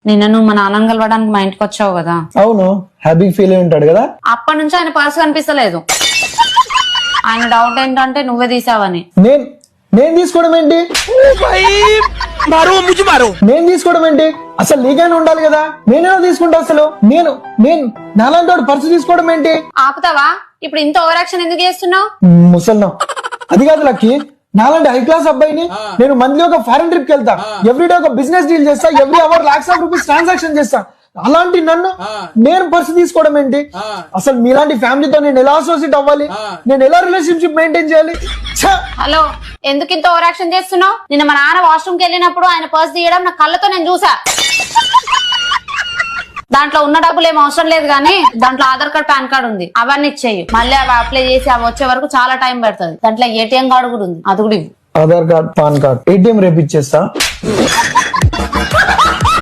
నిన్న నువ్వు మా నాన్నని కలవడానికి మా ఇంటికి వచ్చావు కదా. అవును, హ్యాపీ ఫీల్ అయి ఉంటాడు కదా. అప్పటి నుంచి ఆయన పర్సు కనిపిస్తలేదు. ఆయన డౌట్ ఏంటంటే నువ్వే తీసావని. నేను తీసుకోవడం ఏంటి? నేను తీసుకోవడం ఏంటి? అసలు నీకైనా ఉండాలి కదా, నేనేదో తీసుకుంటా. అసలు నేను నాలాంటి పర్సు తీసుకోవడం ఏంటి? ఆపుతావా? ఇప్పుడు ఇంత ఓవర్ యాక్షన్ ఎందుకు చేస్తున్నావు? ముసల్నా, అది కాదు లక్కీ. నాలాంటి హై క్లాస్ అబ్బాయిని నేను మంత్లీ ఒక ఫారెన్ ట్రిప్ కి వెళ్తా, ఎవ్రీడే ఒక బిజినెస్ డీల్ చేస్తా, every hour lakhs of rupees transaction చేస్తా. అలాంటి నన్ను నేను పర్సు తీసుకోవడం ఏంటి? అసలు మీలాంటి ఫ్యామిలీతో నేను ఎలా అసోసియేట్ అవ్వాలి? నేను ఎలా రిలేషన్షిప్ మెయింటైన్ చేయాలి? హలో, ఎందుకు ఇంత ఓవర్ యాక్షన్ చేస్తున్నావు? నిన్న మా నాన్న వాష్రూమ్ కి వెళ్ళినప్పుడు ఆయన పర్స్ తీయడం నా కళ్ళతో నేను చూసా. దాంట్లో ఉన్న డబ్బులు ఏం అవసరం లేదు కానీ దాంట్లో ఆధార్ కార్డ్, పాన్ కార్డ్ ఉంది. అవన్నీ ఇచ్చేయి. మళ్ళీ అవి అప్లై చేసి అవి వచ్చే వరకు చాలా టైం పడుతుంది. దాంట్లో ఏటీఎం కార్డు కూడా ఉంది, అది కూడా ఇవ్వు. Aadhaar card, pan card, ATM రేపు ఇచ్చేస్తా.